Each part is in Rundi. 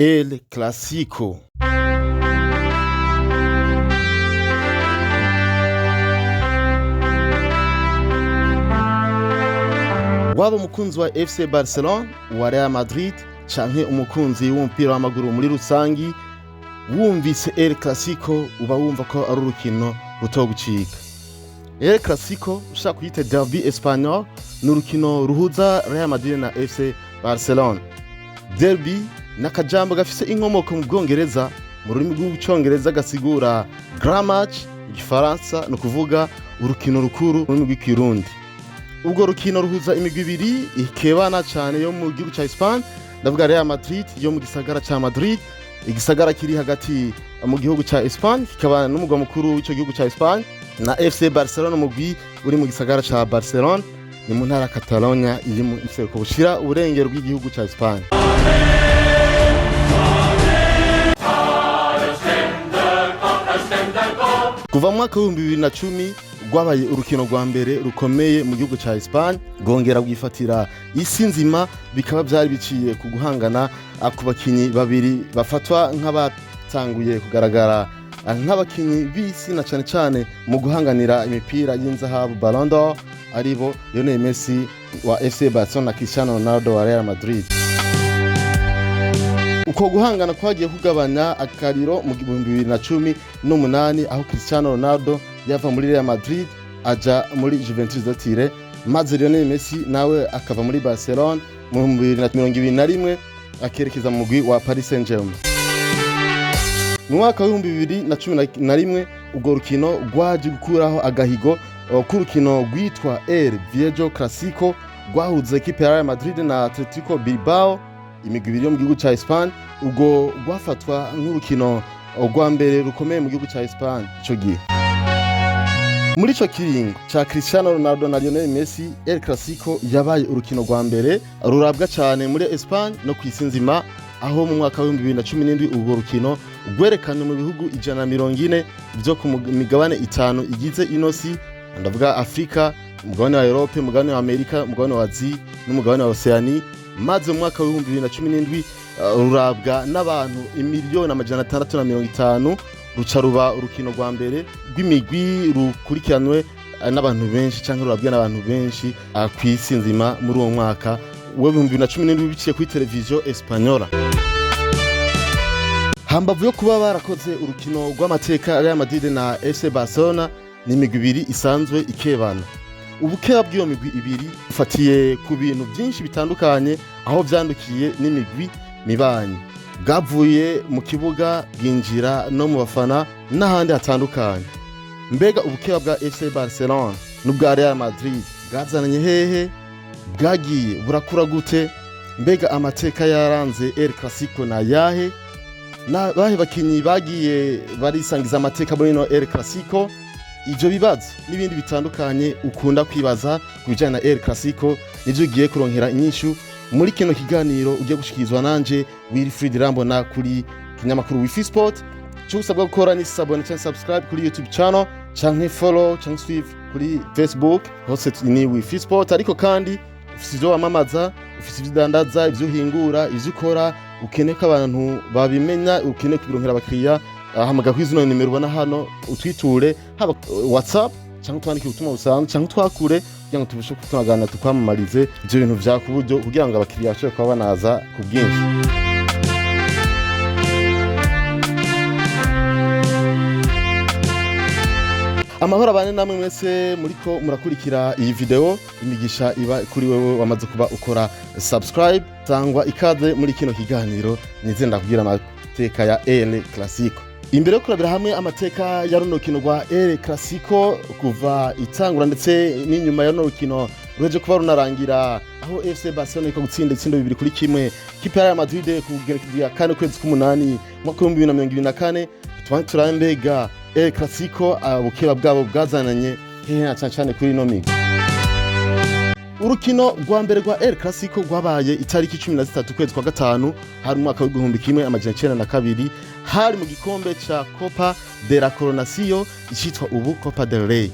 El Clasico. Waba umukunzi wa FC Barcelona, wa Real Madrid, canke umukunzi w'umupira w'amaguru muri rusangi, wumvise El Clasico uba wumva ko ari urukino rutogucika. El Clasico ushaka kuyita Derby Espagnol ni urukino ruhuza Real Madrid na FC Barcelona. Derby nakajambo gafise inkomoko mu Bwongereza, mu rurimi rw'icongereza gasigura grand match, igifaransa no kuvuga urukino rukuru mu rurimi rw'ikirundi. Ubwo rukino ruhuza imigwi ibiri ikebana cyane yo mu gihugu ca Espagne, ndavuga Real Madrid yo mu gisagara ca Madrid, igisagara kiri hagati mu gihugu ca Espagne, kikaba n'umugwa mukuru w'ico gihugu ca Espagne, na FC Barcelona mugwi uri mu gisagara ca Barcelona, ni mu ntara Catalonia iri mu iseruko bushira uburengero bw'igihugu ca Espagne. Kuva mu mwaka wa 2010 rwabaye urukino rwa mbere rukomeye mu gihugu ca Espagne, rwongera bwifatira isi nzima, bikaba byari biciye ku guhangana ku bakinyi babiri bafatwa nk'abatanguye kugaragara nk'abakinyi b'isi na cane cane mu guhanganira imipira y'inzahabu Ballon d'Or, aribo Lionel Messi wa FC Barcelona na Cristiano Ronaldo wa Real Madrid. Uko guhangana kwagiye kugabanya akariro mu 2018 aho Cristiano Ronaldo yava muri Real Madrid aja muri Juventus de Turin, maze Lionel Messi nawe akava muri Barcelona mu 2021 akerekeza mu mugwi wa Paris Saint-Germain. Mu mwaka wa 2011 ubwo rukino rwaje gukuraho agahigo k'urukino rwitwa El Viejo Clasico rwahuza ekipe ya Real Madrid na Atletico Bilbao, imigwi ibiri yo mu gihugu ca Espagne. Ubwo rwafatwa nk'urukino rwa mbere rukomeye mu gihugu ca Espagne ico gihe. Muri ico kiringo ca Cristiano Ronaldo na Lionel Messi, El Clasico yabaye urukino rwa mbere rurabwa cyane muri Espagne no kw'isi nzima, aho mu mwaka wa 2017 ubwo rukino rwerekanywe mu bihugu 140 byo ku migabane 5 igize inosi, ndavuga Afrika, umugabane wa Europe, umugabane wa Amerika, umugabane wa Asia n'umugabane wa Oceania. Maze mu mwaka wa 2017 rurabwa n'abantu 1,650,000, ruca ruba urukino rwa mbere rw'imigwi rukurikiranwe n'abantu benshi canke rurabwa n'abantu benshi kw'isi nzima muri uwo mwaka wa 2017 biciye kuri televiziyo Espanyola. Hambavu yo kuba barakoze urukino rw'amateka Real Madrid na FC Barcelona, ni imigwi ibiri isanzwe ikebana. Ubukeba bw'iyo migwi ibiri ufatiye ku bintu byinshi bitandukanye, aho vyandukiye n'imigwi mibanyi, bwavuye mu kibuga bwinjira no mu bafana n'ahandi hatandukanye. Mbega ubukeba bwa FC Barcelona n'ubwa Real Madrid bwazananye hehe? Bwagiye burakura gute? Mbega amateka yaranze El Clasico na yahe? Na bahe bakinyi bagiye barisangiza amateka muri no El Clasico? Ivyo bibazo n'ibindi bitandukanye ukunda kwibaza kubijana na El Clasico nivyo ugiye kuronkera inyishu muri kino kiganiro ugiye gushikizwa nanje Wilfried Rambona kuri kinyamakuru Wifi Sport. Cyo usabwa gukora ni sabone cyangwa subscribe kuri YouTube channel, canke follow canke suivre kuri Facebook, hose ni Wifi Sport. Ariko kandi ufise ivyo wamamaza, ufise ivyidandaza, ivyo uhingura, ivyo ukora, ukeneye ko abantu babimenya, ukeneye kubironkera abakiriya, hamagara kuri zino nimero ubona hano, utwiture haba WhatsApp cyangwa twandike ubutumwa busanzwe cyangwa twakure kugira ngo tubashe kutugana tukwamamarize ibyo bintu vya kuburyo kugira ngo abakiriya bashobore kuba banaza ku bwinshi. Amahoro abane namwe mwese muriko murakurikira iyi video, imigisha iba kuri wewe wamaze kuba ukora subscribe cyangwa ikaze muri kino kiganiro nize ndakubwira amateka ya El Clasico. Imbere yo kurabira hamwe amateka ya runo rukino rwa El Clasico kuva itangura ndetse n'inyuma ya runo rukino ruheje kuba runarangira, aho FC Barcelona iko gutsinda itsindo 2-1 kipe ya Real Madrid kugerekerwa kane kwezi k'umunani mwaka wa 2024. Turambega El Clasico ubukeba bwabo bwazananye hehe cyane kuri no migwi. Urukino rwa mbere rwa El Clasico rwabaye itariki 13 kwezi kwa gatanu hari umwaka wa 1992, hari mu gikombe ca Copa de la Coronación icitwa ubu Copa del Rey.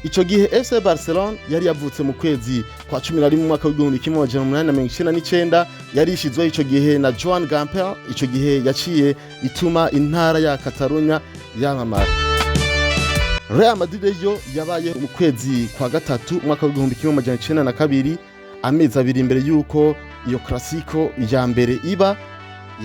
Ico gihe FC Barcelona yari yavutse mu kwezi kwa 11 mu mwaka w'1899 yari ishizwe ico gihe na Joan Gamper. Ico gihe yaciye ituma intara ya Catalonia yamamara. Real Madrid yo yabaye mu kwezi kwa gatatu mu mwaka w'1902 amezi abiri imbere yuko iyo Clasico ya mbere iba,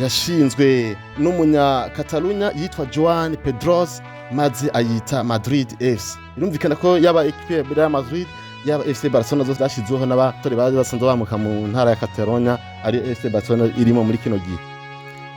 yashinzwe n'umunya Catalonia yitwa Joan Pedros maze ayita Madrid FC. Birumvikana ko yaba equipe ya Real Madrid yaba FC Barcelona zose zashyizweho n'abatore baje basanzwe bamuka mu ntara ya Catalonia ari FC Barcelona irimo muri kino gihe.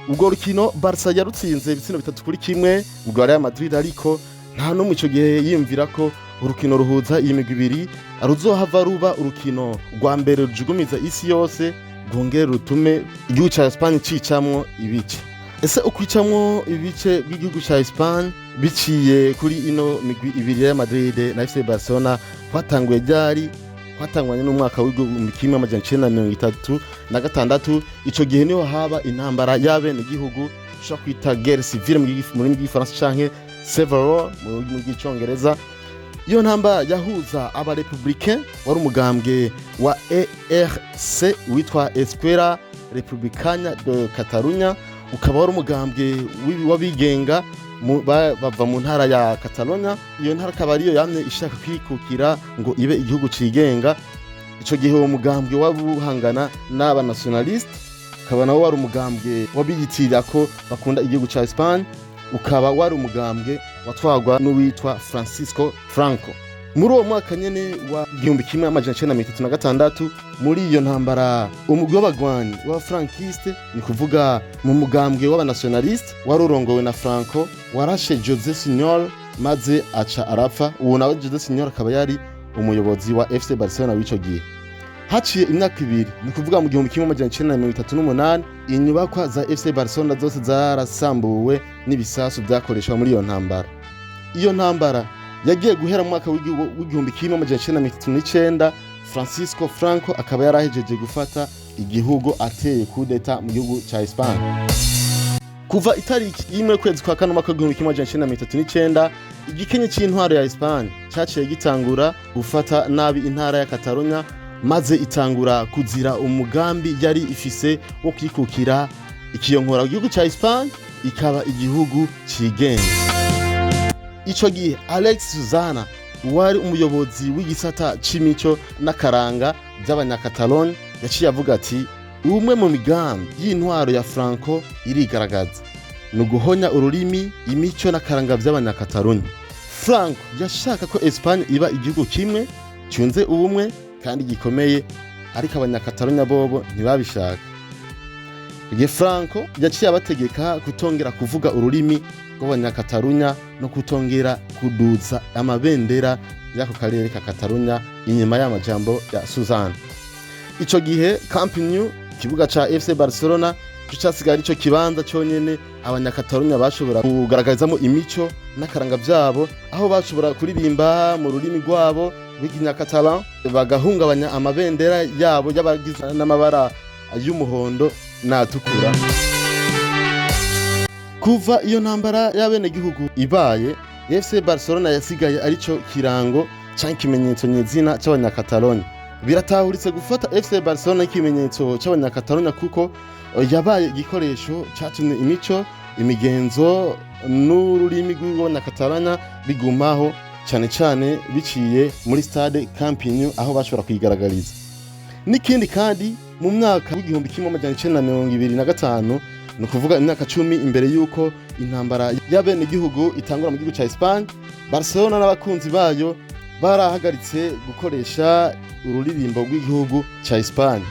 Ubwo rukino Barca yarutsinze ibitsino 3-1 ubwo Real Madrid, ariko nta no mu ico gihe yiyumvira ko urukino ruhuza iyi migwi ibiri aruzohava ruba urukino rwa mbere rujugumiza isi yose rwongere rutume igihugu ca Espagne cicamwo ibice. Ese ukwicamwo ibice by'igihugu ca Espagne biciye kuri ino migwi ibiri ya Madrid na FC Barcelona kwatanguye ryari? Kwatangwanye n'umwaka w'1936. Ico gihe niho haba intambara y'abene igihugu cyo kwita guerre civile mu rurimi rw'igifaransa canke civil war mu rurimi rw'icongereza. Iyo ntambara yahuza aba republicain wari umugambwe wa ERC witwa Esquerra Republicana de Catalunya, ukaba wari umugambwe w'abigenga bava mu ntara ya Catalonia. Iyo ntara akaba ariyo yamye ishaka kwikukira ngo ibe igihugu cigenga. Ico gihe uwo mugambwe wabuhangana n'aba nationalist, ukaba nawo wari umugambwe wabiyitirira ko bakunda igihugu ca Espagne, ukaba wari umugambwe watwagwa n'uwitwa Francisco Franco. Muri uwo mwaka nyene wa 1936 muri iyo ntambara umugwi w'abagwanyi wa Frankiste, ni kuvuga mu mugambwe w'aba nationalist wari urongowe na Franco, warashe José Signor maze aca arapfa. Uwo nawe José Signor akaba yari umuyobozi wa FC Barcelona w'ico gihe. Haciye imyaka ibiri, ni kuvuga mu 1938 inyubakwa za FC Barcelona zose zarasambuwe n'ibisasu byakoreshwa muri iyo ntambara. Iyo ntambara yagiye guhera mu mwaka w'1939. Francisco Franco akaba yarahejeje gufata igihugu ateye coup d'etat mu gihugu ca Espagne. Kuva itariki imwe kwezi kwa kane mwaka w'1939 igikenye c'intwaro ya Espagne cyaciye gitangura gufata nabi intara ya Catalonia, maze itangura kuzira umugambi yari ifise wo kwikukira ikiyonkora igihugu ca Espagne ikaba igihugu cigenga. Ico gihe Alex Suzana wari umuyobozi w'igisata c'imico n'akaranga by'abanyakatalonia yaciye avuga ati umwe mu migambi y'intwaro ya Franco irigaragaza no guhonya ururimi, imico n'akaranga by'abanyakatalonia. Franco yashaka ko Espagne iba igihugu kimwe cyunze ubumwe kandi gikomeye, ariko abanyakatalonia bobo ntibabishaka. Igihe Franco yaciye abategeka kutongera kuvuga ururimi rw'abanyakatalonia no kutongera kuduza amabendera y'ako karere ka Catalonia inyuma y'amajambo ya Suzanne. Ico gihe Camp Nou, kibuga ca FC Barcelona, cyasigaye ico kibanza cyonyene abanyakatalonia bashobora kugaragarizamo imico n'akaranga byabo, aho bashobora kuririmba mu rurimi rwabo rw'ikinyakatalan, bagahungabanya amabendera yabo y'abagizwe n'amabara y'umuhondo n'atukura. Kuva iyo ntambara y'abene gihugu ibaye, FC Barcelona yasigaye arico kirango canke ikimenyetso nyezina c'abanyakatalonia. Biratahuritse gufata FC Barcelona ikimenyetso c'abanyakatalonia kuko yabaye igikoresho cyatumye imico, imigenzo n'ururimi rw'abanyakatalonia bigumaho, cyane cyane biciye muri stade Camp Nou aho bashobora kwigaragariza. N'ikindi kandi mu mwaka w'1925, no kuvuga imyaka 10 imbere yuko intambara y'abene gihugu itangura mu gihugu ca Espagne, Barcelona n'abakunzi bayo barahagaritse gukoresha ururirimbo rw'igihugu ca Espagne.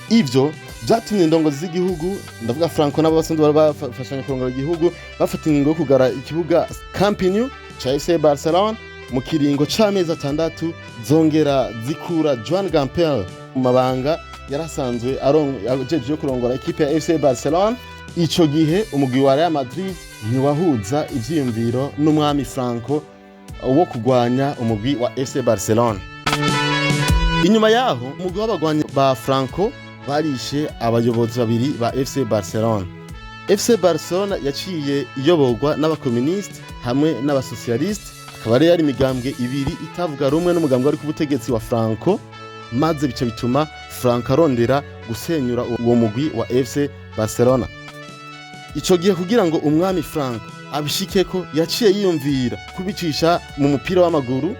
Ivyo byatumye indongozi z'igihugu, ndavuga Franco n'abasanzwe bafashanya kurongora igihugu, bafata ingingo yo kugara ikibuga Camp Nou ca FC Barcelona mu kiringo c'amezi 6, zongera zikura Joan Gamper mu mabanga yarasanzwe ajeje kurongora ikipe ya FC Barcelona. Ico gihe umugwi wa Real Madrid ntiwahuza ivyiyumviro n'umwami Franco wo kugwanya umugwi wa FC Barcelona. Inyuma yaho umugwi w'abagwanyi ba Franco barishe abayobozi babiri ba FC Barcelona. FC Barcelona yaciye iyoborwa n'abakomuniste hamwe n'abasocialiste, akaba rero ari imigambwe ibiri itavuga rumwe n'umugambwe wari ku butegetsi wa Franco, maze bica bituma Franco arondera gusenyura uwo mugwi wa FC Barcelona. Ico gihe kugira ngo umwami Franco abishikeko yaciye yiyumvira kubicisha mu mupira w'amaguru,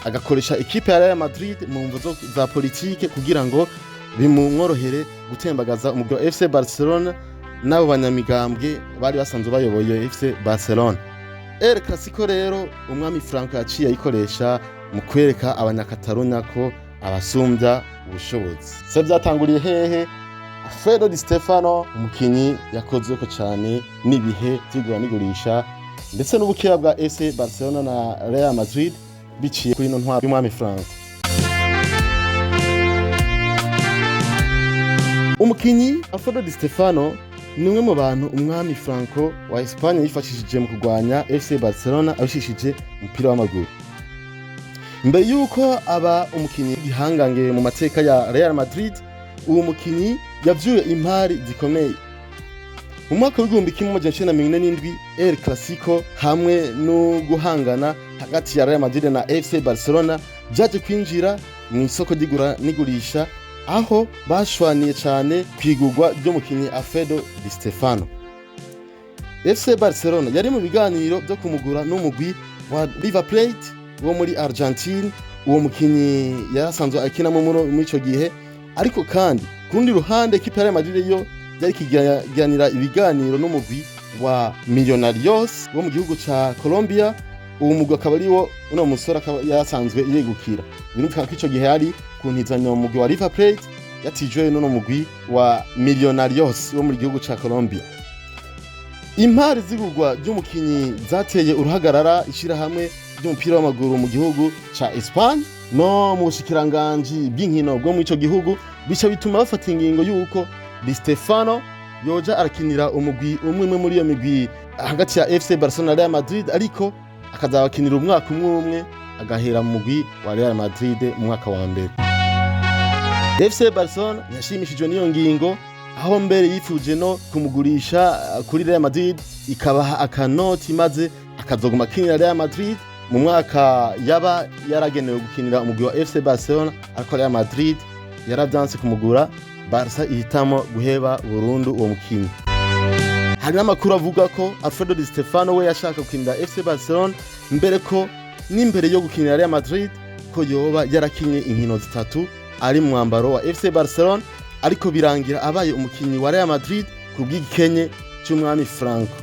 agakoresha ekipe ya Real Madrid mu mvo za politike kugira ngo bimworohere gutembagaza umugwi wa FC Barcelona n'abo banyamigambwe bari basanzwe bayoboye FC Barcelona. El Clasico rero umwami Franco yaciye ayikoresha mu kwereka abanyakatarunya ko abasumbya ubushobozi. Se byatanguriye hehe? Alfredo Di Stefano, umukinyi yakozweko cyane n'ibihe by'igura n'igurisha ndetse n'ubukeya bwa FC Barcelona na Real Madrid biciye kuri ino ntwaro y'umwami Franco. Umukinyi Alfredo Di Stefano ni umwe mu bantu umwami Franco wa Espagne yifashishije mu kurwanya FC Barcelona abishishije umupira w'amaguru. Mbere yuko aba umukinyi gihangange mu mateka ya Real Madrid, uwo mukinyi yavyuye impari zikomeye. Mu mwaka w'igihumbi kimwe amajana icenda na mirongo ine n'indwi, El Clasico hamwe no guhangana hagati ya Real Madrid na FC Barcelona vyaje kwinjira mu isoko ry'igura n'igurisha, aho bashwaniye cyane kwigurwa ry'umukinyi Alfredo Di Stefano. FC Barcelona yari mu biganiro byo kumugura n'umugwi wa River Plate wo muri Argentine. Uwo mukinyi yarasanzwe akina muri ico gihe, ariko kandi kurundi ruhande ekipe ya Real Madrid yo yari kiganira ibiganiro n'umugwi wa Millonarios wo mu gihugu ca Colombia. Uwo mugwi akaba ari wo uno musore akaba yarasanzwe yegukira. Birumvikana ko ico gihe yari kuntizanya umugwi wa River Plate yatijwe n'uno mugwi wa Millonarios wo mu gihugu ca Colombia. Impari zigurwa ry'umukinyi zateye uruhagarara ishirahamwe ry'umupira w'amaguru mu gihugu ca Espagne no mu bushikiranganji bw'inkino bwo mu ico gihugu, bica bituma bafata ingingo yuko Di Stefano yoja arakinira umugwi umwe muri iyo migwi hagati ya FC Barcelona na Real Madrid, ariko akazabakinira umwaka umwe agahera mu mugwi wa Real Madrid mu mwaka wa mbere. FC Barcelona yashimishijwe n'iyo ngingo, aho mbere yifuje no kumugurisha kuri Real Madrid, ikabaha akanoti maze akazoguma akinira Real Madrid mu mwaka yaba yaragenewe gukinira umugwi wa FC Barcelona, ariko Real Madrid yaravyanse kumugura. Barca ihitamo guheba burundu uwo mukinyi. Hari n'amakuru avuga ko Alfredo Di Stefano we yashaka gukinira FC Barcelona mbere ko n'imbere yo gukinira Real Madrid ko yoba yarakinye inkino zitatu ari mu mwambaro wa FC Barcelona, ariko birangira abaye umukinyi wa Real Madrid ku bw'igikenye cy'umwami Franco.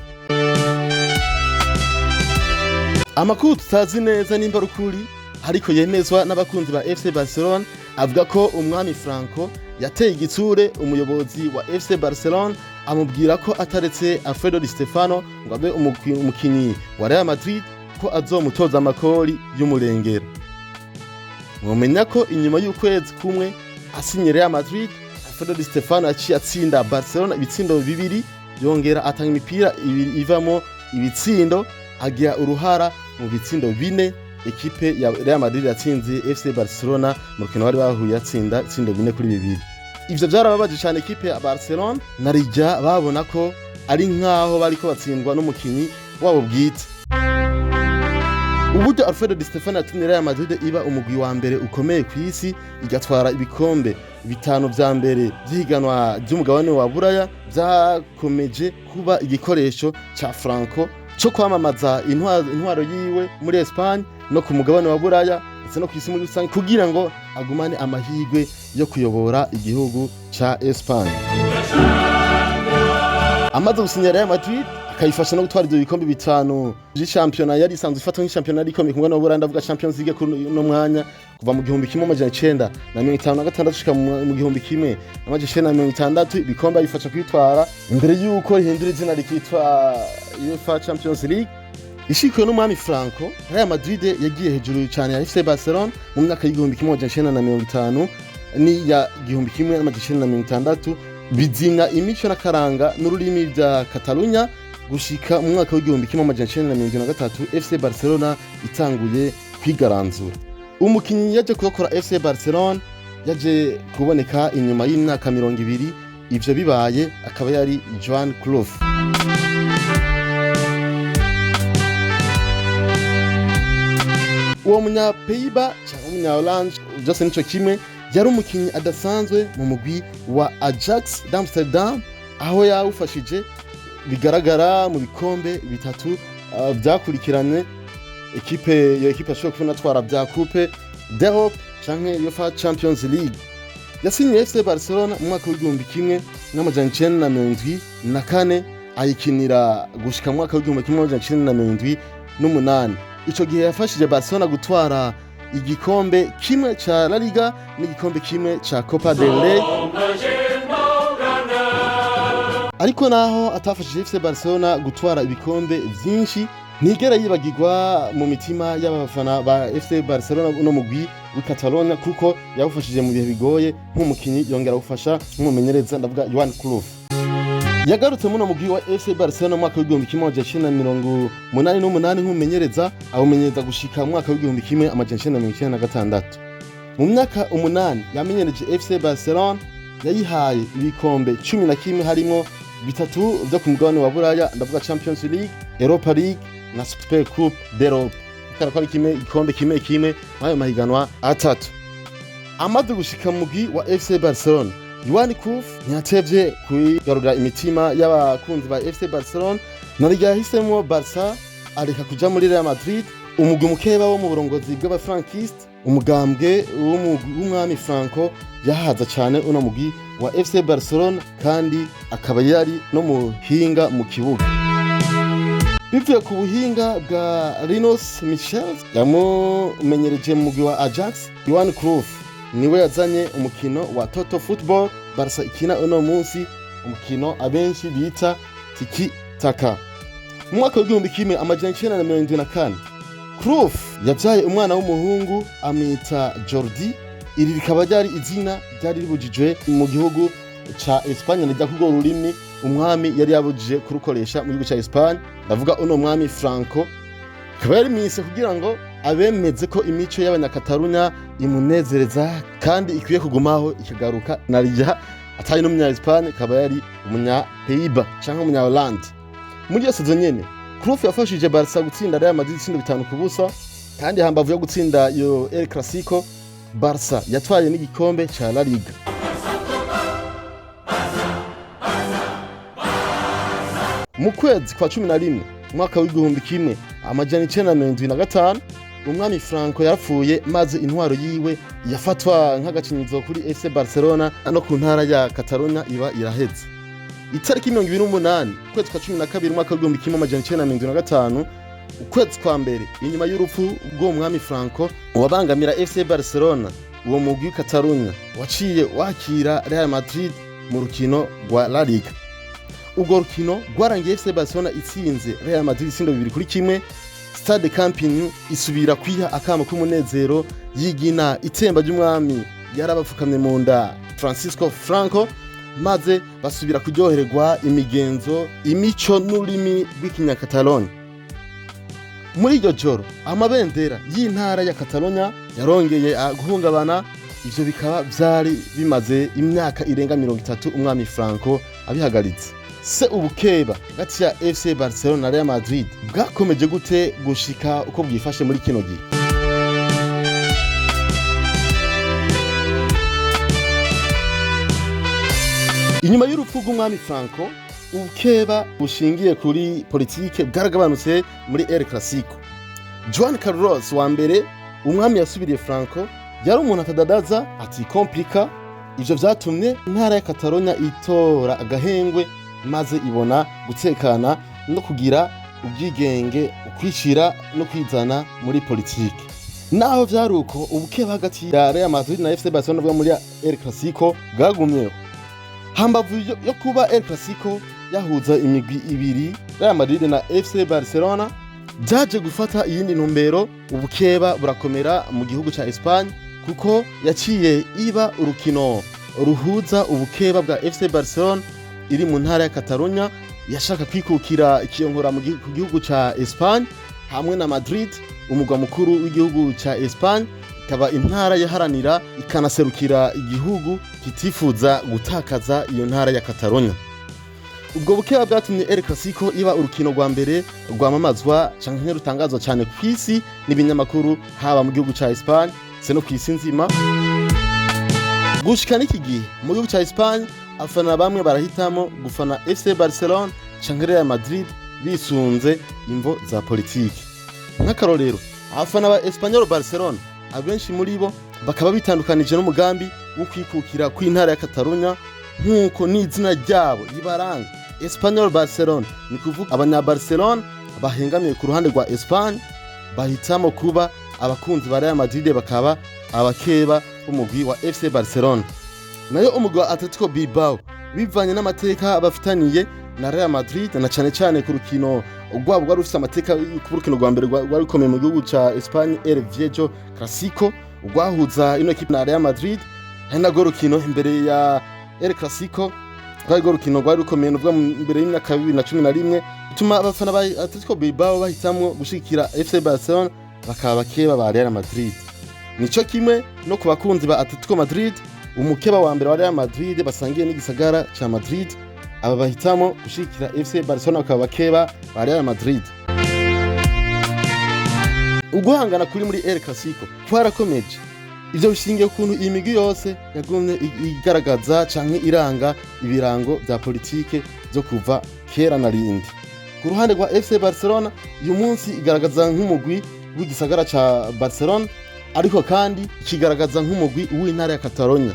Amakuru tutazi neza nimba rukuri, ariko yemezwa n'abakunzi ba FC Barcelona, avuga ko umwami Franco yateye igitsure umuyobozi wa FC Barcelona, amubwira ko ataretse Alfredo Di Stefano ngo abe umukinyi wa Real Madrid ko azomutoza amakori y'umurengero. Mwomenya ko inyuma y'ukwezi kumwe asinye Real Madrid, Alfredo Di Stefano yaciye atsinda Barcelona ibitsindo bibiri, yongera atanga imipira ibiri ivamo ibitsindo, agira uruhara mu bitsindo bine ekipe ya Real Madrid yatsinze FC Barcelona mu rukino bari bahuye yatsinda itsindo 4-2. Ivyo byarababaje cyane ekipe ya Barcelona, narijya babona ko ari nkaho bariko batsindwa n'umukinyi wabo bwite. Uburyo Alfredo Di Stefano yatumye Real Madrid iba umugwi wa mbere ukomeye ku isi, igatwara ibikombe bitanu vya mbere by'ihiganwa ry'umugabane wa Buraya, byakomeje kuba igikoresho ca Franco cyo kwamamaza intwaro yiwe muri Espagne no ku mugabane wa Buraya ndetse no ku isi muri rusange, kugira ngo agumane amahirwe yo kuyobora igihugu ca Espagne. Amaze gusinya Real Madrid akayifasha no gutwara ibyo bikombe bitanu by'ishampiyona yari isanzwe ifatwa nk'ishampiyona ariko ku mugabane wa Buraya, ndavuga Champions League kuri no mwanya kuva mu 1956 gushika mu 1960 ibikombe yifasha kwitwara imbere y'uko ihindura izina rikitwa UEFA Champions League. Ishikiwe n'umwami Franco, Real Madrid yagiye hejuru cyane ya FC Barcelona mu myaka y'1950 ni ya 1960, bizimya imico n'akaranga n'ururimi bya Catalunya gushika mu mwaka w'1973 FC Barcelona itanguye kwigaranzura. Umukinyi yaje kuzokora FC Barcelona yaje kuboneka inyuma y'imyaka 20, ivyo bibaye akaba yari Johan Cruyff. uwo munya Pays-Bas cyangwa umunya Hollande byose nico kimwe yari umukinyi adasanzwe mu mugwi wa Ajax d'Amsterdam aho yawufashije bigaragara mu bikombe bitatu byakurikiranye ekipe ashobora kubona twara bya Coupe d'Europe canke UEFA Champions League. Yasinye FC Barcelona mu mwaka w'igihumbi kimwe n'amajana 1974 ayikinira gushika mu mwaka w'igihumbi kimwe n'amajana 1978. Ico gihe yafashije Barcelona gutwara igikombe kimwe ca La Liga n'igikombe kimwe ca Copa del Rey. Ariko naho atafashije FC Barcelona gutwara ibikombe vyinshi ntigera yibagirwa mu mitima y'abafana ba FC Barcelona no mugwi w'i Catalonia kuko yawufashije mu bihe bigoye nk'umukinyi yongera gufasha nk'umumenyereza ndavuga Johan Cruyff. Yagarutse mu mugwi wa FC Barcelona mu mwaka w'igihumbi kimwe amajana 1988 nk'umumenyereza awumenyereza gushika mu mwaka w'igihumbi kimwe amajana 1996. Mu myaka 8 yamenyereje FC Barcelona yayihaye ibikombe 11 harimo bitatu byo ku mugabane wa Buraya ndavuga Champions League, Europa League na Super Coupe d'Europe. Karakora igikombe kimwe ayo mahiganwa atatu. Amaze gushika mu mugwi wa FC Barcelona Johan Cruyff ntiyatevye kugarura imitima y'abakunzi ba FC Barcelona nariga yahisemo Barca areka kuja muri Real Madrid umugwi mukeba wo mu burongozi bw'abafrankiste umugambwe w'umwami Franco yahaza cyane uno mugwi wa FC Barcelona kandi akaba yari no muhinga mu kibuga. Bivuye ku buhinga bwa Rinus Michels yamumenyereje mu mugwi wa Ajax. Johan Cruyff niwe yazanye umukino wa Toto Football Barca ikina uno munsi umukino abenshi bita tiki taka. Mu mwaka w'igihumbi kimwe amajana 1974 Cruyff yabyaye umwana w'umuhungu amwita Jordi. Iri rikaba ryari izina ryari ribujijwe mu gihugu ca Espagne n'ijya kugo rurimi umwami yari yabujije kurukoresha mu gihugu ca Espagne ndavuga uno mwami Franco. Akaba yari mise kugira ngo abemeze ko imico y'abanyakatarunya imunezereza kandi ikwiye kugumaho ikagaruka narija atari no munya Espagne akaba yari umunya Pays-Bas canke umunya Hollande. Muri iyo season nyene Cruyff yafashije Barca gutsinda Real Madrid 5-5 kandi hambavu yo gutsinda yo El Clasico Barca yatwaye n'igikombe ca La Liga. Mu kwezi kwa 11 mwaka w'igihumbi kimwe amajana 1975 umwami Franco yarapfuye maze intwaro yiwe yafatwa nk'agacinyizo kuri FC Barcelona no ku ntara ya Catalonia iba iraheze. Itariki 28 kwezi kwa 12 mwaka w'igihumbi kimwe amajana 1975 ukwezi kwa mbere inyuma y'urupfu bwo umwami Franco wabangamira FC Barcelona uwo mugwi Catalonia waciye wakira Real Madrid mu rukino rwa La Liga. Ubwo rukino rwarangiye FC Barcelona itsinze Real Madrid 2-1. Stade Camp Nou isubira kwiha akamo k'umunezero yigina itemba ry'umwami yarabapfukamye mu nda Francisco Franco maze basubira kuryohererwa imigenzo imico n'urimi rw'ikinyakatalonia. Muri iryo joro amabendera y'intara ya Catalonia yarongeye guhungabana. Ivyo bikaba vyari bimaze imyaka irenga 30 umwami Franco abihagaritse. Se ubukeba gati ya FC Barcelona na Real Madrid bwakomeje gute gushika uko bwifashe muri kino gihe? Inyuma y'urupfu rw'umwami Franco ubukeba bushingiye kuri politike bwaragabanutse muri El Clasico. Juan Carlos wa mbere umwami yasubiriye Franco yari umuntu atadadaza ati komplika. Ivyo vyatumye intara ya Catalonia itora agahengwe maze ibona gutekana no kugira ubwigenge ukwishira no kwizana muri politike. Naho vyaruko ubukeba hagati ya Real Madrid na FC Barcelona bwa muri El Clasico bwagumyeho. Hambavu yo kuba El Clasico yahuza imigwi ibiri Real Madrid na FC Barcelona byaje gufata iyindi ntumbero. Ubukeba burakomera mu gihugu ca Espagne kuko yaciye iba urukino ruhuza ubukeba bwa FC Barcelona iri mu ntara ya Catalonia yashaka kwikukira ikiyonkora mu gihugu ca Espagne hamwe na Madrid umugwa mukuru w'igihugu ca Espagne ikaba intara yaharanira ikanaserukira igihugu kitifuza gutakaza iyo ntara ya Catalonia. ubwo bukeba bwatumye El Clasico iba urukino rwa mbere rwamamazwa canke rutangazwa cyane kw'isi n'ibinyamakuru haba mu gihugu ca Espagne se no kw'isi nzima. Gushika n'iki gihe mu gihugu ca Espagne abafana bamwe barahitamo gufana FC Barcelona canke Real Madrid bisunze imvo za politiki. Nk'akarorero abafana ba Espanyol Barcelona abenshi muri bo bakaba bitandukanije n'umugambi wo kwikukira kw'intara ya Catalunya nk'uko n'izina ryabo ribaranga. Espanyol Barcelona ni kuvuga abanyabarcelona bahengamiye ku ruhande rwa Espagne bahitamo kuba abakunzi ba Real Madrid bakaba abakeba b'umugwi wa FC Barcelona. Nayo umugwi wa Atletico Bilbao bivanye n'amateka bafitaniye na Real Madrid na cane cane ku rukino rwabo rwari rufise amateka ku rukino rwa mbere rwari rukomeye mu gihugu ca Espagne, El Viejo Clasico rwahuza ino equipe na Real Madrid. Hari narwo rukino imbere ya El Clasico rwari rukino rwari rukomeye n'ubwa imbere y'imyaka 2011 bituma abafana ba Atletico Bilbao bahitamwo gushikira FC Barcelona bakaba bakeba ba Real Madrid. Nico kimwe no ku bakunzi ba Atletico Madrid, umukeba wa mbere wa Real Madrid basangiye n'igisagara ca Madrid, aba bahitamo gushikira FC Barcelona bakaba bakeba ba Real Madrid. Uguhangana kuri muri El Clasico kwarakomeje. Ivyo bishingiye kuntu imigwi yose yagumye igaragaza canke iranga ibirango vya politike byo kuva kera na rindi. Ku ruhande rwa FC Barcelona uyu munsi igaragaza nk'umugwi w'igisagara ca Barcelona, ariko kandi kigaragaza nk'umugwi w'intara ya Catalonia.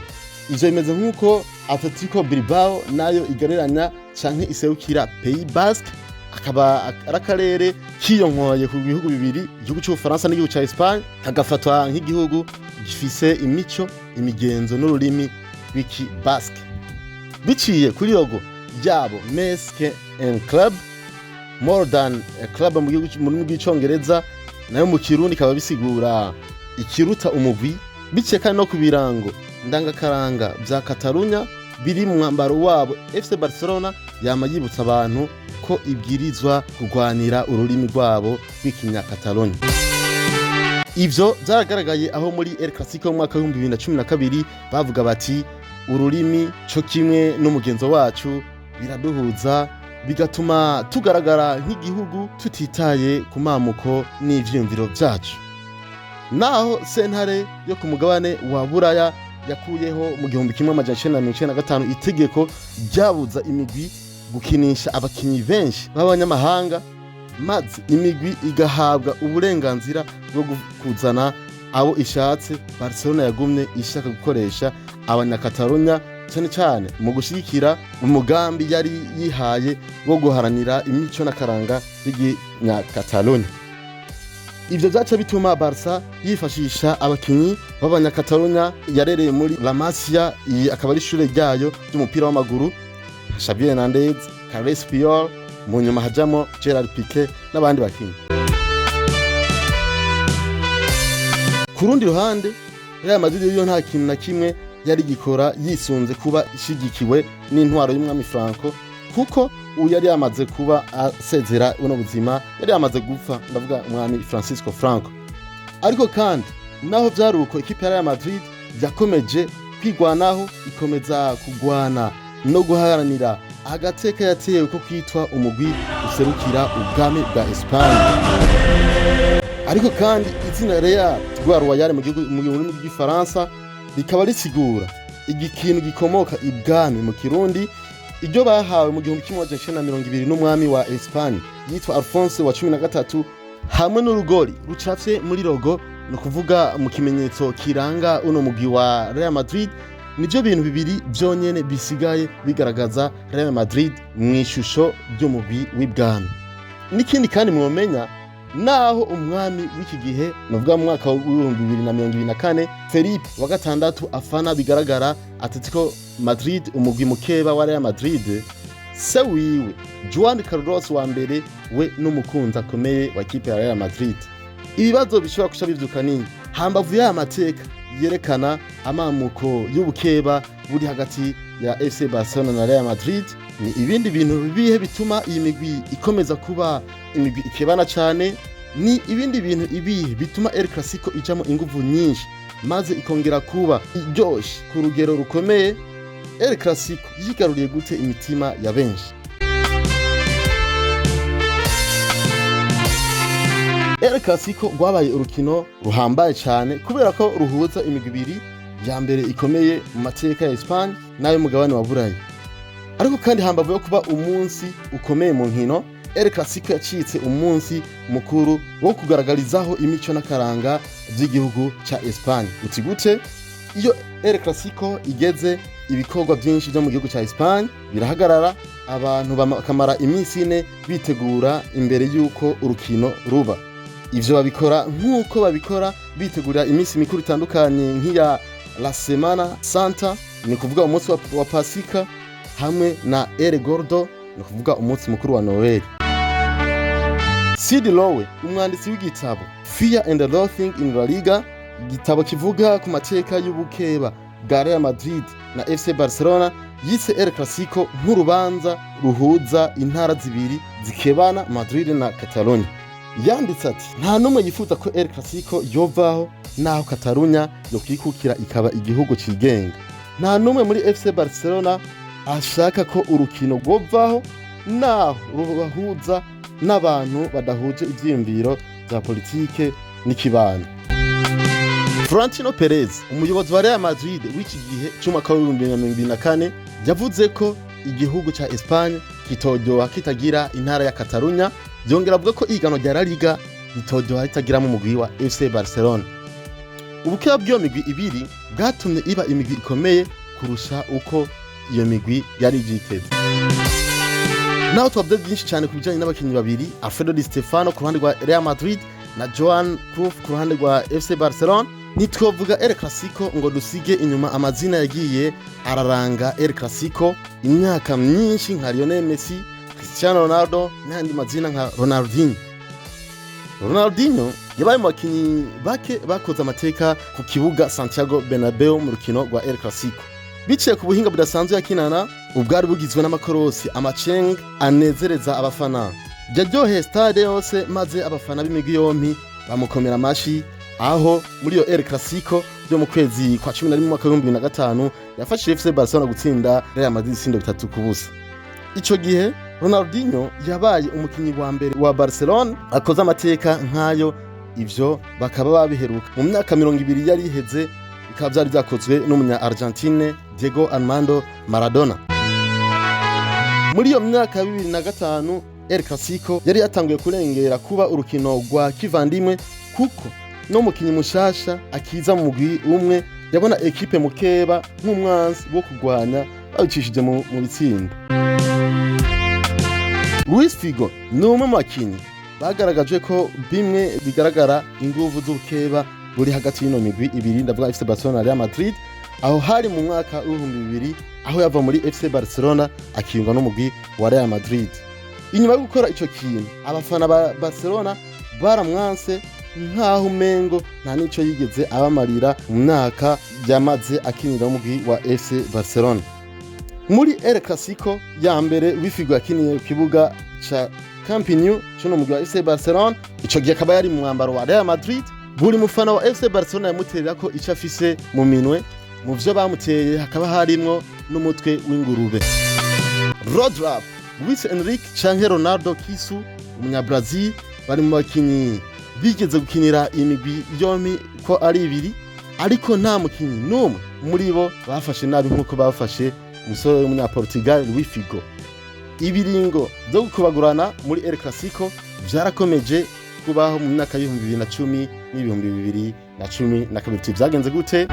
Ivyo bimeze nk'uko Atletico Bilbao nayo igareranya canke iserukira Pays Basque, akaba arakarere kiyonkoye ku bihugu bibiri, igihugu cy'Ubufaransa n'igihugu ca Espagne, kagafatwa nk'igihugu gifise imico, imigenzo n'ururimi w'iki Basque. Biciye kuri logo yabo Mesque and Club, more than a club mu gihugu mu bw'icongereza, nayo mu Kirundi kaba bisigura ikiruta umugwi. Biciye kandi no ku birango ndangakaranga vya Catalunya biri mu mwambaro wabo, FC Barcelona yama yibutsa abantu ko ibwirizwa kugwanira ururimi rwabo rw'ikinya Catalonia. Ivyo byaragaragaye aho muri El Clasico mu mwaka wa 2012 bavuga bati ururimi cyo kimwe n'umugenzo wacu biraduhuza, bigatuma tugaragara nk'igihugu tutitaye ku mamuko n'ivyumviro vyacu. Naho sentare yo ku mugabane wa Buraya yakuyeho mu 1995 itegeko ryabuza imigwi gukinisha abakinyi benshi b'abanyamahanga, maze imigwi igahabwa uburenganzira bwo kuzana abo ishatse. Barcelona yagumye ishaka gukoresha abanyakatalonya cyane cyane mu gushigikira umugambi yari yihaye wo guharanira imico n'akaranga y'Inyakatalonya. Ivyo vyaca bituma Barca yifashisha abakinyi b'abanyakatalonya yarereye muri La Masia, akaba ari ishure ryayo ry'umupira w'amaguru, Xavi Hernandez, Carles Puyol, mu nyuma hajamo Gerard Piqué n'abandi bakinyi. Ku rundi ruhande Real Madrid yo nta kintu na kimwe yari gikora yisunze kuba ishigikiwe n'intwaro y'umwami Franco, kuko uyu yari yamaze kuba asezera uno buzima, yari yamaze gupfa, ndavuga umwami Francisco Franco. Ariko kandi naho vyaruko ikipe ya Real Madrid yakomeje kwigwanaho, ikomeza kugwana no guharanira agateka yatewe ko kwitwa umugwi userukira ubwami bwa Espagne. Ariko kandi izina Real rwa Royal mu rurimi rw'Ifaransa rikaba risigura igikintu gikomoka ibwami mu Kirundi, iryo bahawe mu 1920 n'umwami wa Espagne yitwa Alphonse wa 13, hamwe n'urugori rucafye muri logo, no kuvuga mu kimenyetso kiranga uno mugwi wa Real Madrid. Nivyo bintu bibiri byonyene bisigaye bigaragaza Real Madrid mu ishusho ry'umugwi w'ibwami. N'ikindi kandi mwomenya, naho umwami w'iki gihe novuga mu mwaka wa 2024 Felipe wa gatandatu afana bigaragara Atletico Madrid, umugwi mukeba wa Real Madrid, se wiwe Juan Carlos wa mbere we n'umukunzi akomeye wa kipe ya Real Madrid. Ibibazo bishobora kusha bivyuka nini hambavu ya amateka yerekana amamuko y'ubukeba buri hagati ya FC Barcelona na Real Madrid. Ni ibindi bintu bibihe bituma iyi migwi ikomeza kuba imigwi ikebana cyane, ni ibindi bintu ibihe bituma El Clasico ijamo inguvu nyinshi maze ikongera kuba iryoshe ku rugero rukomeye. El Clasico yigaruriye gute imitima ya benshi? El Clasico rwabaye urukino ruhambaye cyane kubera ko ruhuza imigwi ibiri ya mbere ikomeye mu mateka ya Espagne n'ayo mugabane wa Burayi. Ariko kandi hambavu yo kuba umunsi ukomeye mu nkino, El Clasico yacitse umunsi mukuru wo kugaragarizaho imico n'akaranga by'igihugu ca Espagne. Uti gute? Iyo El Clasico igeze, ibikorwa byinshi byo mu gihugu ca Espagne birahagarara, abantu bakamara iminsi ine bitegura imbere y'uko urukino ruba. Ivyo babikora nk'uko babikora bitegurira iminsi mikuru itandukanye nk'iya La Semana Santa, ni kuvuga umunsi wa Pasika, hamwe na El Gordo, ni kuvuga umunsi mukuru wa Noel. C.D. Lowe, umwanditsi w'igitabo Fear and Loathing in La Liga, igitabo kivuga ku mateka y'ubukeba bwa Real Madrid na FC Barcelona, yise El Clasico nk'urubanza ruhuza intara zibiri zikebana, Madrid na Catalonia. Yanditse ati nta numwe yifuza ko El Clasico yovaho naho Catalunya yokwikukira ikaba igihugu cigenga. Nta numwe muri FC Barcelona ashaka ko urukino rwovaho naho rubahuza n'abantu badahuje ivyiyumviro vya politike n'ikibano. Florentino Perez, umuyobozi wa Real Madrid w'iki gihe cy'umwaka wa 2024, yavuze ko igihugu ca Espagne kitojyoha kitagira intara ya Catalunya, byongera avuga ko igano rya La Liga ritojyoha ritagiramo umugwi wa FC Barcelona. Ubukeba bw'iyo migwi ibiri bwatumye iba imigwi ikomeye kurusha uko iyo migwi yari yiteze. Naho twavuze byinshi cyane ku bijyanye n'abakinnyi babiri, Alfredo Di Stefano ku ruhande rwa Real Madrid na Johan Cruyff ku ruhande rwa FC Barcelona, ntitwovuga El Clasico ngo dusige inyuma amazina yagiye araranga El Clasico imyaka myinshi nka Lionel Messi, Cristiano Ronaldo n'andi mazina nka Ronaldinho. Ronaldinho yabaye mu bakinnyi bake bakoze amateka ku kibuga Santiago Bernabeu mu rukino rwa El Clasico. Biciye ku buhinga budasanzwe yakinana, ubwari bugizwe n'amakorosi, amaceng anezereza abafana. Yaryoheye stade yose, maze abafana b'imigwi yompi bamukomera amashi, aho muri iyo El Clasico byo mu kwezi kwa 11 mu mwaka wa 2005 yafashije FC Barcelona gutsinda Real Madrid 3-0. Ico gihe Ronaldinho yabaye umukinyi wa mbere wa Barcelona akoze amateka nk'ayo. Ivyo bakaba babiheruka mu myaka 20 yari iheze, bikaba byari byakozwe n'umunya Argentine Diego Armando Maradona. Muri iyo myaka 2005 El Clasico yari yatanguye kurengera kuba urukino rwa kivandimwe, kuko no mukinyi mushasha akiza mu mugwi umwe yabona ekipe mukeba nk'umwanzi wo kugwanya babicishije mu bitsinda. Luis Figo ni umwe mu bakinyi bagaragaje ko bimwe bigaragara inguvu z'ubukeba buri hagati y'ino migwi ibiri, ndavuga FC Barcelona na Real Madrid, aho hari mu mwaka wa 2000 aho yava muri FC Barcelona akiyunga n'umugwi wa Real Madrid. Inyuma yo gukora ico kintu, abafana ba Barcelona baramwanse nkaho umengo nta nico yigeze abamarira mu myaka yamaze akinira umugwi wa FC Barcelona. Muri El Clasico ya mbere Figo yakiniye ku kibuga ca Camp Nou cyo mu mugwi wa FC Barcelona, ico gihe akaba yari mu mwambaro wa Real Madrid. Buri mufana wa FC Barcelona yamuterera ko ico afise mu minwe, mu vyo bamuteye hakaba harimwo n'umutwe w'ingurube. Rodrap, Luis Enrique canke Ronaldo Kisu, umunya Brazil, bari mu bakinyi bigeze gukinira imigwi yompi ko ari ibiri, ariko nta mukinyi n'umwe muri bo bafashe nabi nk'uko bafashe umusore w'umunya Portugal Luis Figo. Ibiringo byo gukubagurana muri El Clasico byarakomeje kubaho mu myaka ya 2010 n'2012. Byagenze gute?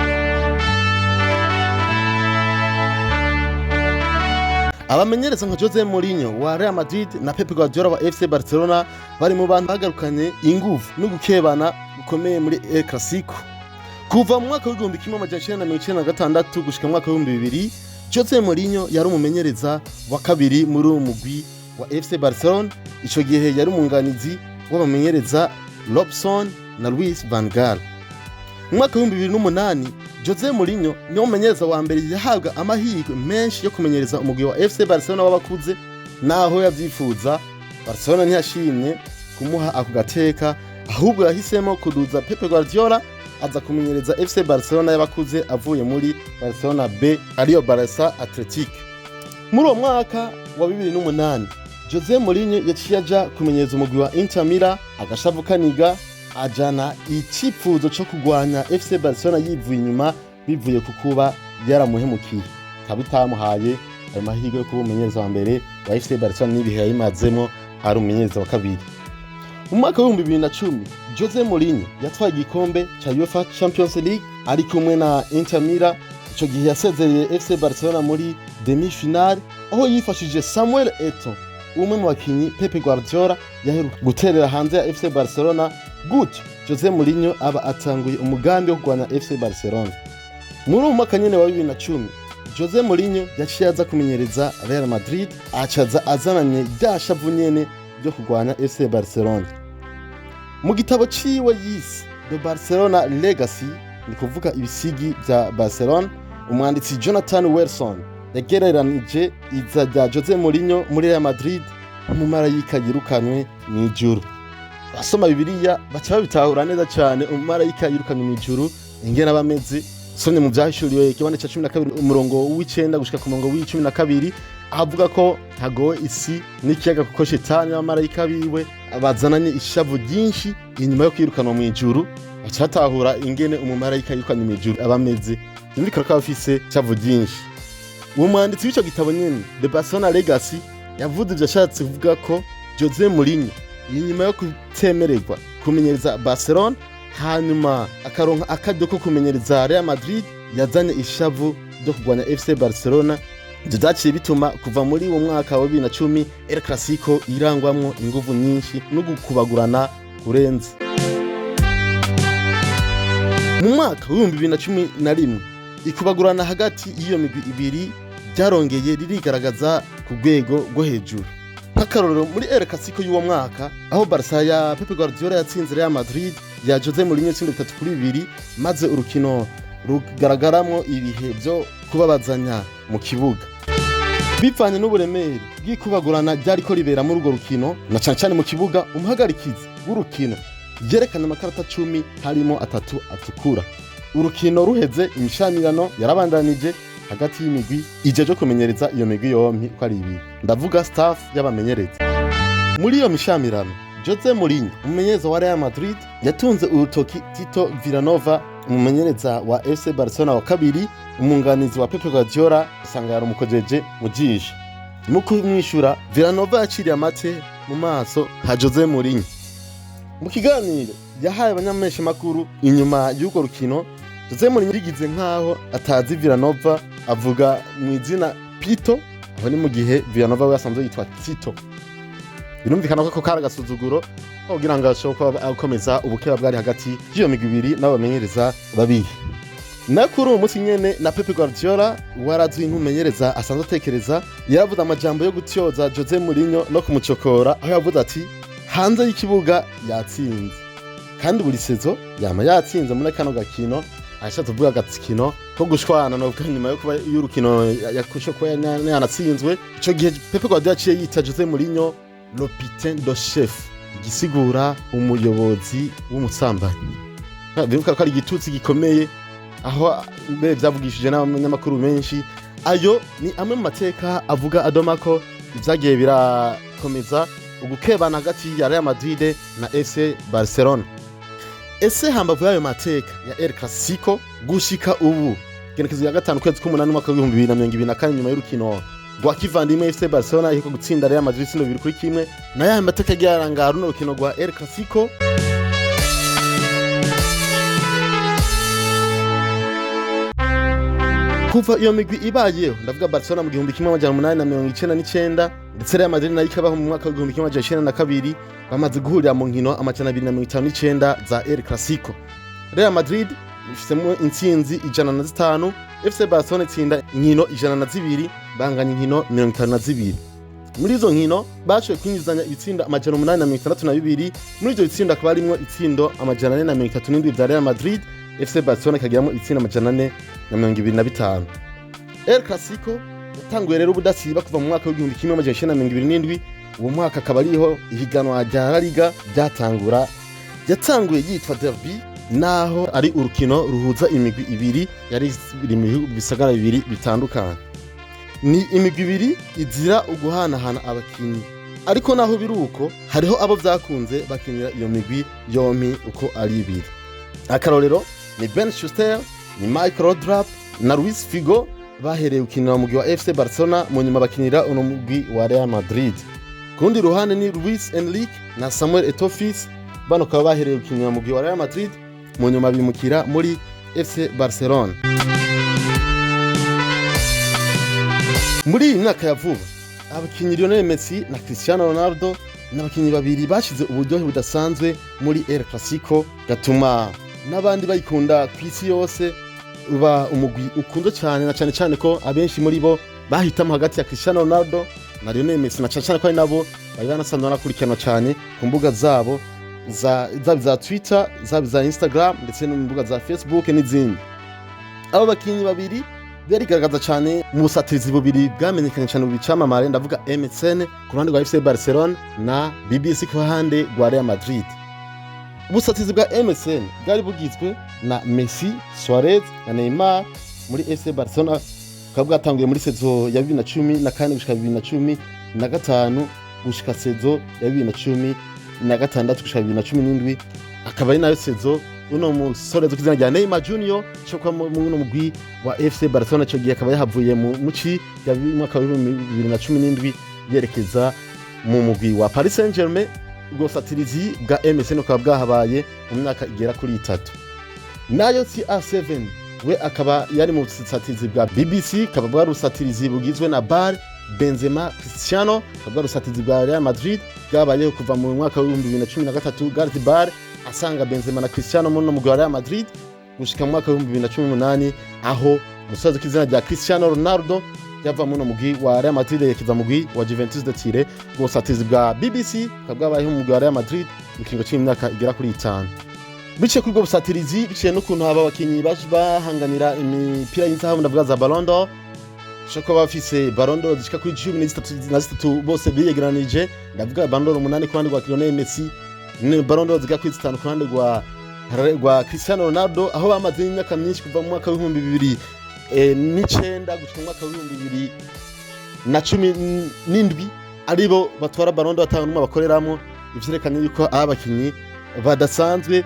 Abamenyereza nka Jose Mourinho wa Real Madrid na Pep Guardiola wa FC Barcelona bari mu bantu bagarukanye inguvu no gukebana gukomeye muri El Clasico. Kuva mu mwaka wa 1996 gushika mu mwaka wa 2000, Jose Mourinho yari umumenyereza wa kabiri muri uwo mugwi wa FC Barcelona. Ico gihe yari umunganizi w'abamenyereza Robson na Luis van Gaal. Mu mwaka wa 2008, Jose Mourinho niwe mumenyereza wa mbere yahabwa amahirwe menshi yo kumenyereza umugwi wa FC Barcelona w'abakuze, naho yavyifuza Barcelona ntiyashimye kumuha ako gateka, ahubwo yahisemo kuduza Pep Guardiola aza kumenyereza FC Barcelona y'abakuze avuye muri Barcelona B ariyo Barça Athletic. Muri uwo mwaka wa 2008, Jose Mourinho yaciye aja kumenyereza umugwi wa Inter Milan, agashavu kaniga ajana icipfuzo co kugwanya FC Barcelona yivuye inyuma bivuye ku kuba yaramuhemukiye, bitamuhaye ayo mahirwe yo kuba umumenyereza wa mbere wa FC Barcelona n'ibihe yayimazemo ari umumenyereza wa kabiri. Mu mwaka wa 2010 Jose Mourinho yatwaye igikombe ca UEFA Champions League ari kumwe na Inter Milan. Ico gihe yasezereye FC Barcelona muri demi-finale aho yifashije Samuel Eto'o, umwe mu bakinyi Pep Guardiola yaheruka guterera hanze ya FC Barcelona. Gutyo Jose Mourinho aba atanguye umugambi wo kugwana FC Barcelona. Muri uwo mwaka nyene wa 2010 Jose Mourinho yaciye aza kumenyereza Real Madrid, acaza azananye rya shavu nyene ryo kugwana FC Barcelona. Mu gitabo ciwe yise The Barcelona Legacy, ni kuvuga ibisigi vya Barcelona, umwanditsi Jonathan Wilson yagereranije iza rya Jose Mourinho muri Real Madrid umumarayika yirukanwe mw'ijuru. Basoma Bibiliya baca babitahura neza cane umumarayika yirukanwe mw'ijuru ingene abameze. Sonye mu vyahishuriwe ikibande ca 12 umurongo w'9 gushika ku murongo w'12 avuga ko tagowe isi n'ikiyaga kuko shetani n'abamarayika biwe abazananye ishavu ryinshi inyuma yo kwirukanwa mw'ijuru. Baca batahura ingene umumarayika yirukanwe mw'ijuru abameze, ndikora ko afise ishavu ryinshi. Uwo mwanditsi w'ico gitabo nyene The Barcelona Legacy yavuze ivyo ashatse kuvuga ko Jose Mourinho inyuma yo kutemererwa kumenyereza Barcelona hanyuma akaronka akaryo ko kumenyereza Real Madrid, yazanye ishavu ryo kugwanya FC Barcelona. Ivyo vyaciye bituma kuva muri uwo mwaka wa 2010 El Clasico irangwamwo inguvu nyinshi no gukubagurana kurenze. Mu mwaka wa 2011 ikubagurana hagati y'iyo migwi ibiri byarongeye ririgaragaza ku rwego rwo hejuru. Nk'akarorero muri El Clasico y'uwo mwaka aho Barca ya Pep Guardiola yatsinze Real Madrid ya Jose Mourinho 3-2, maze urukino rugaragaramwo ibihe byo kubabazanya mu kibuga. Bivanye n'uburemere bw'ikubagurana ryariko ribera muri urwo rukino na cane cane mu kibuga, umuhagarikizi w'urukino yerekana amakarata 10 harimo 3 atukura. Urukino ruheze imishamirano yarabandanije hagati y'imigwi ijeje kumenyereza iyo migwi yompi ko ari ibiri, ndavuga staff y'abamenyereza. Muri iyo mishamirano Jose Mourinho umumenyereza wa Real Madrid yatunze urutoki Tito Vilanova umumenyereza wa FC Barcelona wa kabiri, umunganizi wa Pep Guardiola usanga yarumukojeje mu jisho. Mu kumwishura Vilanova yaciriye amate mu maso ha Jose Mourinho. Mu kiganiro yahaye abanyamesha makuru inyuma y'uko rukino, Jose Mourinho yigize nkaho atazi Vilanova, avuga mu izina Pito, aho ni mu gihe Vilanova we yasanzwe yitwa Tito. Birumvikana ko kari agasuzuguro kugira ngo ashobore gukomeza ubukeba bwari hagati y'iyo migwi ibiri n'abamenyereza babiri. Nakuri uwo munsi nyene na Pep Guardiola warazwi nk'umumenyereza asanzwe atekereza, yaravuze amajambo yo gutyoza Jose Mourinho no kumucokora, aho yavuze ati hanze y'ikibuga yatsinze kandi buri sezo yama yatsinze muri kano gakino. Ashatse kuvuga gatsikino ko gushwana no nyuma yo kuba y'urukino yakusho ko yanatsinzwe. Ico gihe Pep Guardiola yaciye yita Jose Mourinho le putain de chef, igisigura umuyobozi w'umusambanyi. Bivuga ko ari igitutsi gikomeye, aho mbere byavugishije n'abanyamakuru menshi. Ayo ni amwe mu mateka avuga adoma ko ivyagiye birakomeza ugukebana hagati ya Real Madrid na FC Barcelona. Ese hambavu y'ayo mateka ya El Clasico gushika ubu genekezo ya 5 kwezi k'umunani mwaka wa 2024 nyuma y'urukino rwa kivandimwe FC Barcelona yiko gutsinda Real Madrid 2-1, na ya mateka yaranga runo rukino rwa El Clasico. Kuva iyo migwi ibayeho, ndavuga Barcelona mu 1899 ndetse Real Madrid nayo ikabaho mu mwaka wa 1992, bamaze guhurira mu nkino amajana 259 za El Clasico. Real Madrid ifisemo intsinzi 105, FC Barcelona itsinda inkino 102, banganya inkino 52. Muri izo nkino bashoboye kwinjizanya ibitsinda amajana 862, muri ibyo bitsinda akaba arimo itsindo amajana 437 bya Real Madrid, FC Barcelona ikagiramo itsinda amajana 425. El Clasico yatanguye rero ubudasiba kuva mu mwaka wa 1927. Uwo mwaka akaba ariho ihiganwa rya La Liga ryatangura. Yatanguye yitwa Derby, naho ari urukino ruhuza imigwi ibiri yari iri mu bisagara bibiri bitandukanye. Ni imigwi ibiri izira uguhanahana abakinyi. ariko naho biruko hariho abo vyakunze bakinira iyo migwi yompi uko ari ibiri. Akarorero ni Ben Schuster, ni Michael Laudrup na Luis Figo bahereye gukinira mu mugwi wa FC Barcelona mu nyuma bakinira uno mugwi wa Real Madrid. Kundi ruhande ni Luis Enrique na Samuel Eto'o bano kaba bahereye gukinira mu mugwi wa Real Madrid mu nyuma bimukira muri FC Barcelona. Muri iyi myaka ya vuba abakinyi Lionel Messi na Cristiano Ronaldo n'abakinyi babiri bashize uburyohe budasanzwe muri El Clasico gatuma n'abandi bayikunda ku isi yose uba umugwi ukunze cyane na cyane ko abenshi muri bo bahitamo hagati ya Cristiano Ronaldo na Lionel Messi na cyane ko ari nabo bari banasanzwe nakurikirana cyane ku mbuga zabo za Twitter, za Instagram ndetse no mu mbuga za Facebook n'izindi. Abo bakinyi babiri barigaragaza cyane mu busatirizi bubiri bwamenyekanye cyane mu bicamamare, ndavuga MSN ku ruhande rwa FC Barcelona na BBC ku ruhande rwa Real Madrid. Ubusatirizi bwa MSN bwari bugizwe na Messi, Suarez na Neymar muri FC Barcelona, bukaba bwatanguye muri sezo ya 2014 gushika 2015 gushika sezo ya 2016 gushika 2017, akaba ari nayo sezo uno musore zokizana rya Neymar Junior cyo kwa mu mugwi wa FC Barcelona cyo giye akaba yahavuye mu muci ya mwaka wa 2017 yerekeza mu mugwi wa Paris Saint-Germain. Ubwo satirizi bwa MSN ukaba bwahabaye mu myaka igera kuri 3. Nayo CR7 we akaba yari mu satirizi bwa BBC, akaba bwa rusatirizi bugizwe na Bar, Benzema, Cristiano, akaba bwa rusatirizi bwa Real Madrid bwabayeho kuva mu mwaka wa 2013. Gareth Bale asanga Benzema na Cristiano mu mugwi wa Real Madrid gushika mu mwaka wa 2018, aho umusaza kizina rya Cristiano Ronaldo yava mu mugwi wa Real Madrid yekiza mu mugwi wa Juventus de Turin. Ubwo satirizi bwa BBC bwabayeho mu mugwi wa Real Madrid mu kingo cy'imyaka igera kuri 5. Bice kuri ubwo busatirizi biciye no kuntu aba bakinyi bahanganira imipira y'inzahabu ndavuga za Ballon d'Or, shoko bafise Ballon d'Or zishika kuri 13 bose biyegeranije, ndavuga Ballon d'Or 8 ku ruhande rwa Lionel Messi, ni Ballon d'Or zigera kuri 5 ku ruhande rwa Cristiano Ronaldo, aho bamaze imyaka myinshi kuva mu mwaka wa 2009 gushika mu mwaka wa 2017 aribo batwara Ballon d'Or atanga numwe bakoreramo. Ivyerekanye yuko abakinyi badasanzwe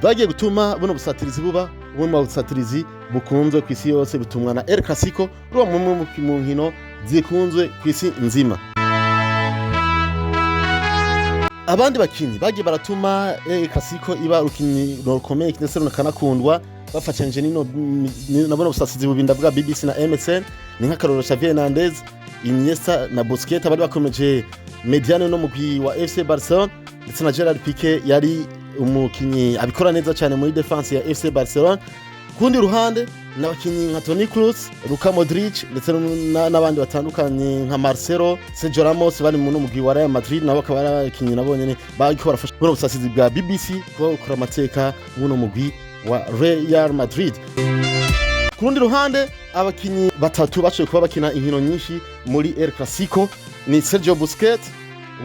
bagiye gutuma buno busatirizi buba mu busatirizi bukunzwe ku isi yose, butumwa na El Clasico ruba mu nkino zikunzwe ku isi nzima. Abandi bakinyi bagiye baratuma El Clasico iba rukinyi rukomeye ndetse runakanakundwa bafatanyije nabona busatirizi bubinda bwa BBC na MSN, ni nk'akarorero Xavi Hernandez, Iniesta na Busquets bari bakomeje Mediano no mugwi wa FC Barcelona, ndetse na Gerard Piqué yari umukinyi abikora neza cyane muri defense ya FC Barcelona. Kundi ruhande n'abakinyi nka Toni Kroos, Luka Modric ndetse n'abandi batandukanye nka Marcelo, Sergio Ramos bari mu mugwi wa Real Madrid, nabo akaba ari abakinyi nabonyene bariko barafasha mu busasizi bwa BBC ko gukora amateka mu mugwi wa Real Madrid. Kurundi ruhande abakinyi batatu bashoboye kuba bakina inkino nyinshi muri El Clasico ni Sergio Busquets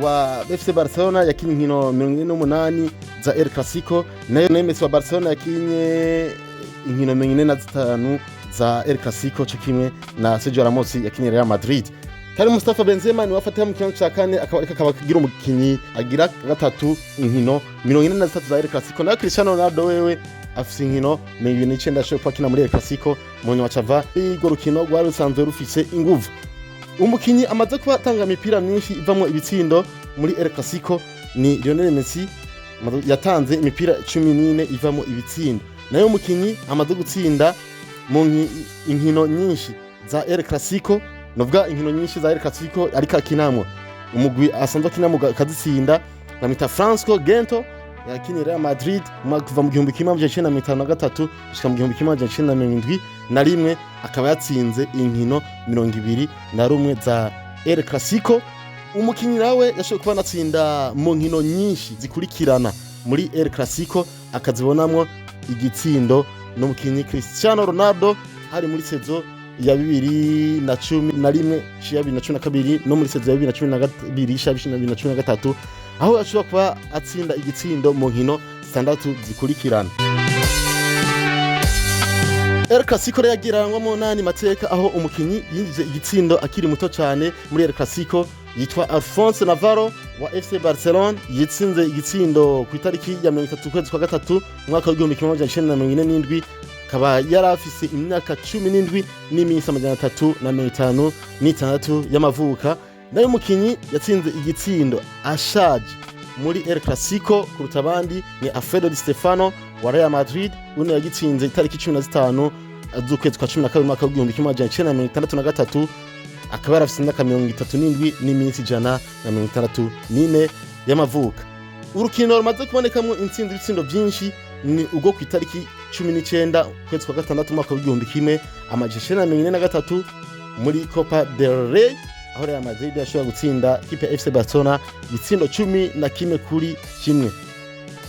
wa FC Barcelona yakinye inkino 48 za El Clasico, nayo Messi wa Barcelona yakinye inkino 45 za El Clasico cyo kimwe na Sergio Ramos yakinye Real Madrid. Kari Mustafa Benzema ni wafatiye mu kintu cya kane akaba agira umukinyi agira gatatu inkino 43 za El Clasico, nayo Cristiano Ronaldo wewe afise inkino 29 ashoboye kwakina muri El Clasico mu nyuma cava igo rukino rwari rusanzwe rufise inguvu. Umukinyi amaze kubatanga imipira myinshi ivamo ibitsindo muri El Clasico ni Lionel Messi, yatanze imipira 14 ivamo ibitsindo. Nayo umukinyi amaze gutsinda mu inkino nyinshi za El Clasico, novuga inkino nyinshi za El Clasico ariko akinamwe umugwi asanzwe akinamwe kazitsinda namita Francisco Gento yakinira Real Madrid kuva mu 1953 gushika mu 1971 akaba yatsinze inkino 21 za El Clasico. Umukinyi nawe yashoboye kuba natsinda mu nkino nyinshi zikurikirana muri El Clasico, akazibonamwo igitsindo n'umukinyi Cristiano Ronaldo hari muri sezo ya 2011 ya 2012 no muri sezo ya 2012 2013, aho yashobora kuba atsinda igitsindo mu nkino 6 zikurikirana. El Clasico yagiranwa mu 8 mateka, aho umukinyi yinjije igitsindo akiri muto cyane muri El Clasico yitwa Alphonse Navarro wa FC Barcelona yitsinze igitsindo ku itariki ya 30 kwezi kwa gatatu mwaka wa 1947 akaba yarafise imyaka 17 n'iminsi 356 y'amavuka. Nayo mukinyi yatsinze igitsindo ashaje muri El Clasico kuruta abandi ni Alfredo Di Stefano wa Real Madrid, uno yagitsinze itariki 15 z'ukwezi kwa 12 mwaka wa 1963 akaba yarafise imyaka 37 n'iminsi 164 y'amavuka. Urukino rumaze kubonekamwo intsinzi ibitsindo byinshi ni ubwo ku itariki 19 kwezi kwa gatandatu mwaka wa 1943 muri Copa del Rey, aho Real Madrid yashobora gutsinda ikipe ya FC Barcelona ibitsindo 11-1.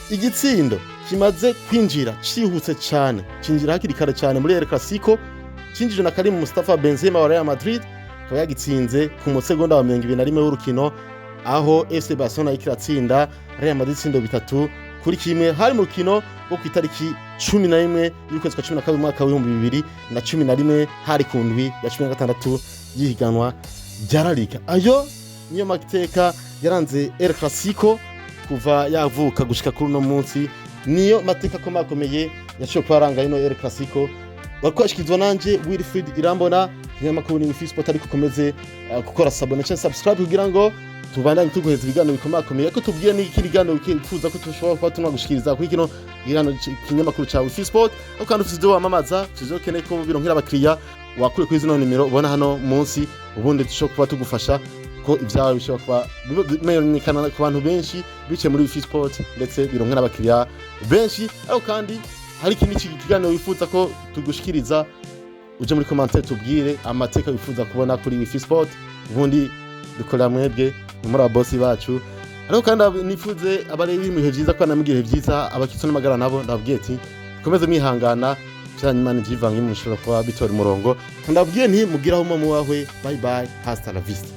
Igitsindo kimaze kwinjira cihutse cyane, cinjira hakiri kare cyane muri El Clasico, cinjije na Karim Mustafa Benzema wa Real Madrid, akaba yagitsinze ku musegonda wa 21 w'urukino, aho FC Barcelona ikiratsinda Real Madrid ibitsindo 3-1 hari mu rukino rwo ku itariki 11 y'ukwezi kwa 12 mwaka wa 2011 hari ku ndwi ya 16 y'ihiganwa rya La Liga. Ayo niyo mateka yaranze El Clasico kuva yavuka gushika kuri no munsi, niyo mateka komakomeye yashoboye kwaranga ino El Clasico. Bakwashikizwa nanje Wilfried Irambona, kinyamakuru ni Sport, ariko komeze gukora subscribe kugira ngo tubandanye tuguheza ibiganiro bikomakomeye, ko tubwire n'ikindi kiganiro wifuza ko tushobora kuba tunagushikiriza kuri kino kiganiro kinyamakuru cha Sport, aho kandi ufite wamamaza tuzokeneye ko bironkera abakiriya wakure kuri zino nimero ubona hano munsi, ubundi dushobora kuba tugufasha ko ibyawe bishobora kuba bimenyekana ku bantu benshi bice muri Sport, ndetse bironkera abakiriya benshi. Aho kandi hari ikindi kiganiro wifuza ko tugushikiriza, uje muri commentaire tubwire amateka wifuza kubona kuri Sport, ubundi dukorera mwebwe muri abosi bacu. Ariko kandi nifuze abari mu bihe byiza ko namugire byiza, abakitso n'amagara nabo ndabwiye ati komeze mwihangana cyane, Imana ijivange mushobora kuba bitora umurongo. Ndabwiye nti mugiraho mu wawe, bye bye, hasta la vista.